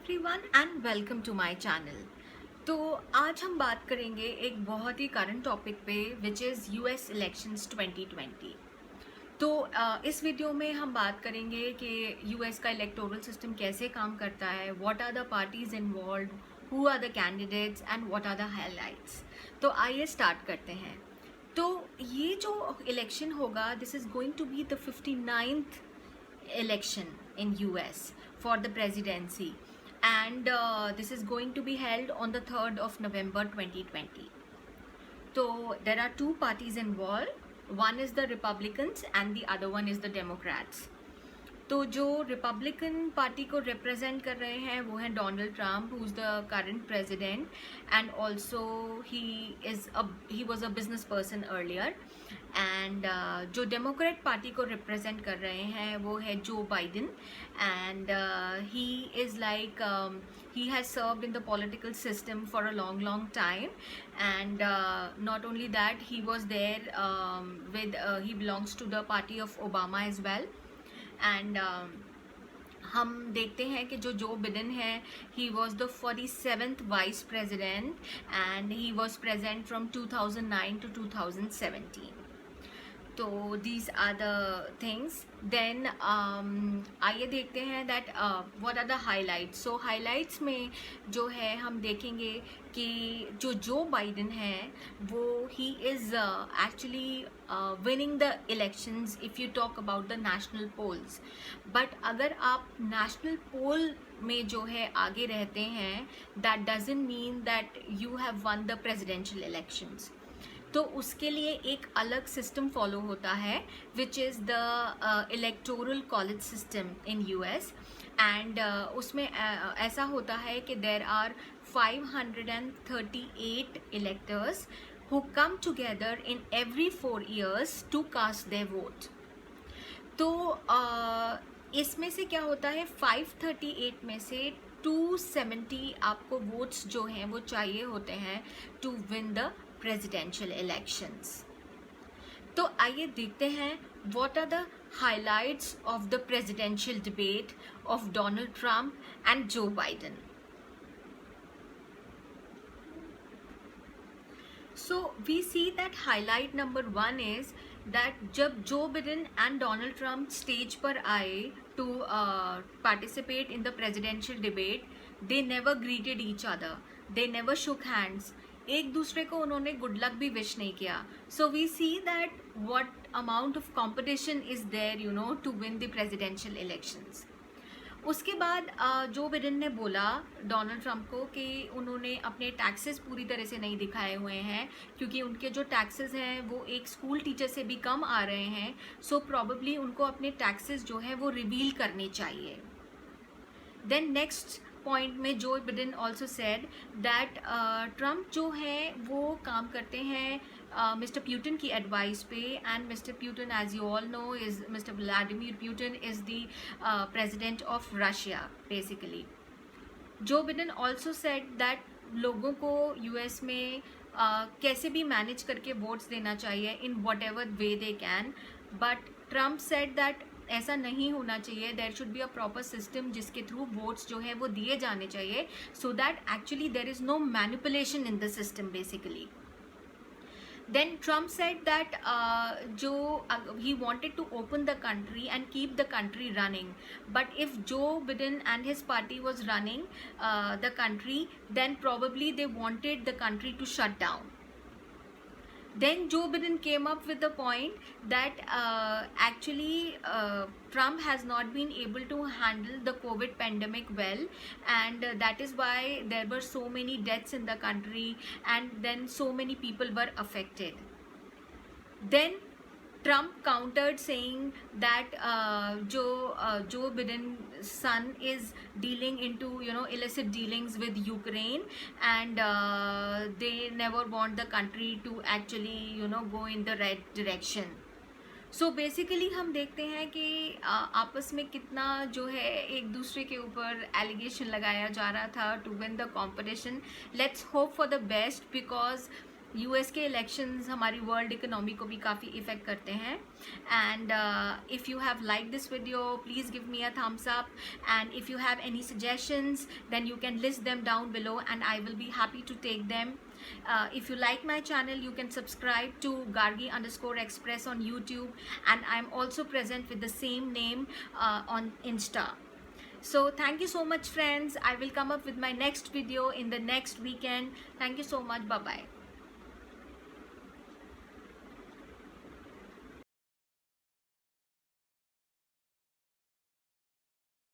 Everyone and welcome to my channel. तो आज हम बात करेंगे एक बहुत ही करंट टॉपिक पे विच इज़ यूएस इलेक्शंस 2020। तो इस वीडियो में हम बात करेंगे कि यूएस का इलेक्टोरल सिस्टम कैसे काम करता है, what are the parties involve, who are the candidates and what are the highlights. तो आइए स्टार्ट करते हैं। तो ये जो इलेक्शन होगा, this is going to be the 59th election in US for the presidency, and this is going to be held on the 3rd of November 2020. So there are two parties involved. One is the Republicans and the other one is the Democrats. तो जो Republican party को represent कर रहे हैं वो हैं Donald Trump, who is the current president, and also he was a business person earlier. And जो Democrat party को रिप्रेजेंट कर रहे हैं वो है जो Biden, and he is like he has served in the political system for a long time, and not only that, he was there he belongs to the party of Obama as well. And हम देखते हैं कि Joe Biden है, he was the 47th vice president and he was present from 2009 to 2017. तो दीज आर द थिंग्स। देन आइए देखते हैं that what are the highlights. So highlights में जो है हम देखेंगे कि जो बाइडन है वो he is actually winning the elections if you talk about the national polls. But अगर आप नेशनल पोल में जो है आगे रहते हैं, that doesn't mean that you have won the presidential elections. तो उसके लिए एक अलग सिस्टम फॉलो होता है which is the electoral college system in US, and उसमें ऐसा होता है कि there are 538 electors who come together in every 4 years to cast their vote. तो इसमें से क्या होता है, 538 में से 270 आपको वोट्स जो हैं वो चाहिए होते हैं to win the presidential elections. तो आइए देखते हैं what are the highlights of the presidential debate of Donald Trump and Joe Biden. So we see that highlight number 1 is that जब Joe Biden and Donald Trump stage पर आए to participate in the presidential debate, they never greeted each other, they never shook hands, एक दूसरे को उन्होंने good luck भी wish नहीं किया। So we see that what amount of competition is there, you know, to win the presidential elections. उसके बाद Joe Biden ने बोला डोनाल्ड ट्रम्प को कि उन्होंने अपने टैक्सेस पूरी तरह से नहीं दिखाए हुए हैं, क्योंकि उनके जो टैक्सेस हैं वो एक स्कूल टीचर से भी कम आ रहे हैं। सो प्रॉबेबली उनको अपने टैक्सेस जो है वो रिवील करने चाहिए। देन नेक्स्ट पॉइंट में Joe Biden also said that Trump जो है वो काम करते हैं मिस्टर प्यूटन की एडवाइस पे, and mister Putin as you all know is mister Vladimir Putin is the president of Russia basically. Joe Biden also said that लोगों को यूएस में कैसे भी मैनेज करके वोट्स देना चाहिए in whatever way they can, but Trump said that ऐसा नहीं होना चाहिए, there should be a proper system जिसके थ्रू वोट्स जो है वो दिए जाने चाहिए, so that actually there is no manipulation in the system basically. Then Trump said that he wanted to open the country and keep the country running, but if Joe Biden and his party was running the country, then probably they wanted the country to shut down. Then Joe Biden came up with the point that actually Trump has not been able to handle the COVID pandemic well, and that is why there were so many deaths in the country, and then so many people were affected. Then Trump countered saying that Joe Biden's son is dealing into, you know, illicit dealings with Ukraine, and they never want the country to actually, you know, go in the right direction. So basically हम देखते हैं कि आपस में कितना जो है एक दूसरे के ऊपर एलिगेशन लगाया जा रहा था to win the competition. Let's hope for the best, because US के इलेक्शंस हमारी वर्ल्ड इकोनॉमी को भी काफ़ी इफ़ेक्ट करते हैं. And if you have like this video, please give me a thumbs up, and if you have any suggestions, then you can list them down below and I will be happy to take them. If you like my channel, you can subscribe to Gargi_Express on YouTube, and I'm also present with the same name on Insta. So thank you so much friends. I will come up with my next video in the next weekend. Thank you so much. Bye bye.